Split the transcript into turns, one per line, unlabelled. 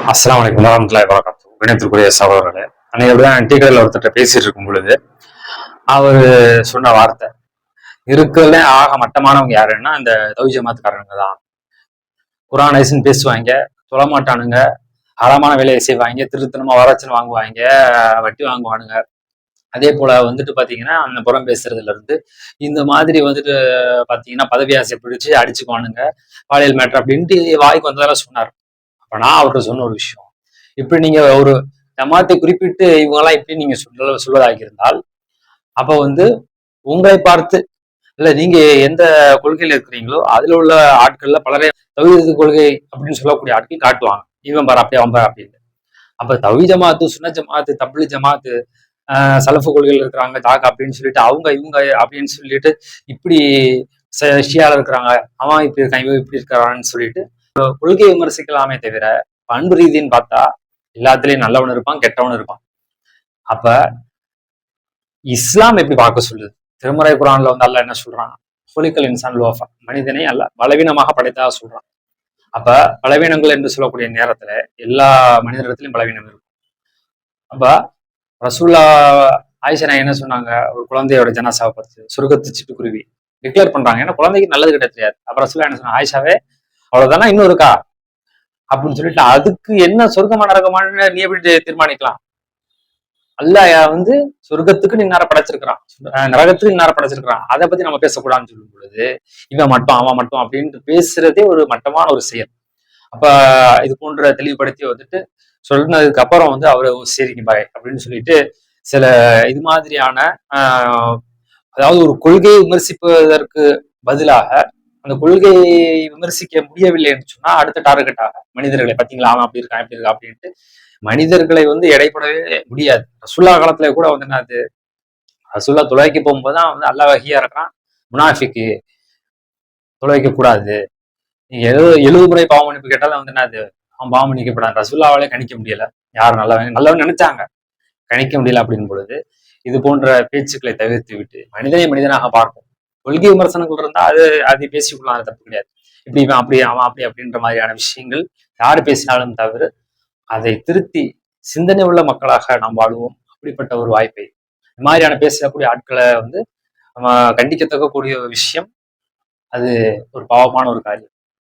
அஸ்ஸலாமு அலைக்கும் வரஹ்மத்துல்லாஹி வபரகாத்துஹு. கணியத்திற்குரிய சகோதரர்களே, அன்னைக்கு அப்படிதான் டீ கடையில் ஒருத்தர் பேசிட்டு இருக்கும் பொழுது அவர் சொன்ன வார்த்தை, இருக்கிறதுல ஆக மட்டமானவங்க யாருன்னா இந்த தௌஹீத் ஜமாத்துக்காரங்க தான். குர்ஆன் ஹதீஸ்னு பேசுவாங்க, தொழ மாட்டானுங்க, ஹராமான வேலையை செய்வாங்க, திருத்தனமா வரட்சணை வாங்குவாங்க, வட்டி வாங்குவானுங்க. அதே போல வந்துட்டு பாத்தீங்கன்னா அந்த புறம் பேசுறதுல இருந்து இந்த மாதிரி வந்துட்டு பாத்தீங்கன்னா பதவி ஆசை பிடிச்சு அடிச்சுக்குவானுங்க, பாலியல் மேட்டர் அப்படின்ட்டு வாய்க்கு வந்ததெல்லாம் சொன்னார். அப்ப நான் அவர்கிட்ட சொன்ன ஒரு விஷயம், இப்படி நீங்க ஒரு ஜமாத்தை குறிப்பிட்டு இவங்கெல்லாம் இப்படி நீங்க சொல்வதாக இருந்தால், அப்ப வந்து உங்களை பார்த்து இல்ல நீங்க எந்த கொள்கையில இருக்கிறீங்களோ அதுல உள்ள ஆட்கள்ல பலரே தௌஹீத் கொள்கை அப்படின்னு சொல்லக்கூடிய ஆட்கள் காட்டுவாங்க, இவன் பாரு அப்படி அவன் பாரு அப்படின்னு. அப்ப தௌஹீத் ஜமாத்து, சுன்னத் ஜமாத்து, தப்லீக் ஜமாத்து, சலஃபு கொள்கையில் இருக்கிறாங்க தாக்கா அப்படின்னு சொல்லிட்டு அவங்க இவங்க அப்படின்னு சொல்லிட்டு இப்படி ஷியால இருக்கிறாங்க, அவன் இப்படி இருக்கான் இவன் இப்படி இருக்கிறான்னு சொல்லிட்டு கொள்கையை விமர்சிக்கலாமே தவிர பண்பு ரீதின்னு பார்த்தா எல்லாத்துலயும் நல்லவன் இருப்பான், கெட்டவன் இருப்பான். அப்ப இஸ்லாம் எப்படி பார்க்க சொல்லுது? திருமறை குரான்ல வந்து அல்லாஹ் என்ன சொல்றான்? குலிக்கல் இன்சான் லோஃபா, மனிதனை அல்ல பலவீனமாக படைத்தா சொல்றான். அப்ப பலவீனங்கள் என்று சொல்லக்கூடிய நேரத்துல எல்லா மனிதரிடத்திலும் பலவீனம் இருக்கும். அப்ப ரசூல்லா ஆயிஷா என்ன சொன்னாங்க? ஒரு குழந்தையோட ஜனாசாவை பார்த்து சொர்க்கத்து சிட்டுக்குருவி டிக்ளேர் பண்றாங்க, ஏன்னா குழந்தைக்கு நல்லது கிட்ட தெரியாது. அப்ப ரசூல்லா என்ன சொன்னாங்க? ஆயிஷாவே அவ்வளவுதானா, இன்னும் இருக்கா அப்படின்னு சொல்லிட்டு, அதுக்கு என்ன சொர்க்கமா நரகமானு நீ எப்படி தீர்மானிக்கலாம்? அல்லாஹ் வந்து சொர்க்கத்துக்கு நின்னார படைச்சிருக்கிறான், நரகத்துக்கு நின்னார படைச்சிருக்கிறான், அதை பத்தி நம்ம பேசக்கூடாதுன்னு சொல்லும் பொழுது இவன் மட்டும் அவன் மட்டும் அப்படின்ட்டு பேசுறதே ஒரு மட்டமான ஒரு செயல். அப்ப இது போன்ற தெளிவுபடுத்தி வந்துட்டு சொன்னதுக்கு அப்புறம் வந்து அவரு சரிங்க பாய் அப்படின்னு சொல்லிட்டு சில இது மாதிரியான அதாவது ஒரு கொள்கையை விமர்சிப்பதற்கு பதிலாக அந்த கொள்கையை விமர்சிக்க முடியவில்லை என்று சொன்னா அடுத்த டார்கெட்டாக மனிதர்களை பார்த்தீங்களா அவன் அப்படி இருக்கான் இப்படி இருக்கா அப்படின்ட்டு மனிதர்களை வந்து எடைப்படவே முடியாது. ரசூல்லா காலத்துல கூட வந்து என்னது, ரசூல்லா துளைக்கு போகும்போதுதான் வந்து அல்லா வகியா இருக்கிறான், முனாஃபிக்கு துளைக்க கூடாது, நீங்க 70 முறை பாவ மன்னிப்பு கேட்டாலும் வந்து என்னது அவன் பாவம் மன்னிக்கப்படாது. ரசூல்லாவாலே கணிக்க முடியல யார் நல்லவன் நினைச்சாங்க, கணிக்க முடியல அப்படின்னு பொழுது இது போன்ற பேச்சுக்களை தவிர்த்து விட்டு மனிதனை மனிதனாக பார்க்கும். கொள்கை விமர்சனங்கள் இருந்தா அது பேசிக்கொள்ளலாம், அது தப்பு கிடையாது. இப்படி இவன் அப்படி அவன் அப்படி அப்படின்ற மாதிரியான விஷயங்கள் யாரு பேசினாலும் தவிர அதை திருத்தி சிந்தனை உள்ள மக்களாக நாம் வாழுவோம். அப்படிப்பட்ட ஒரு வாய்ப்பை இந்த மாதிரியான பேசக்கூடிய ஆட்களை வந்து நம்ம கண்டிக்கத்தக்க கூடிய விஷயம், அது ஒரு பாவமான ஒரு காரியம்.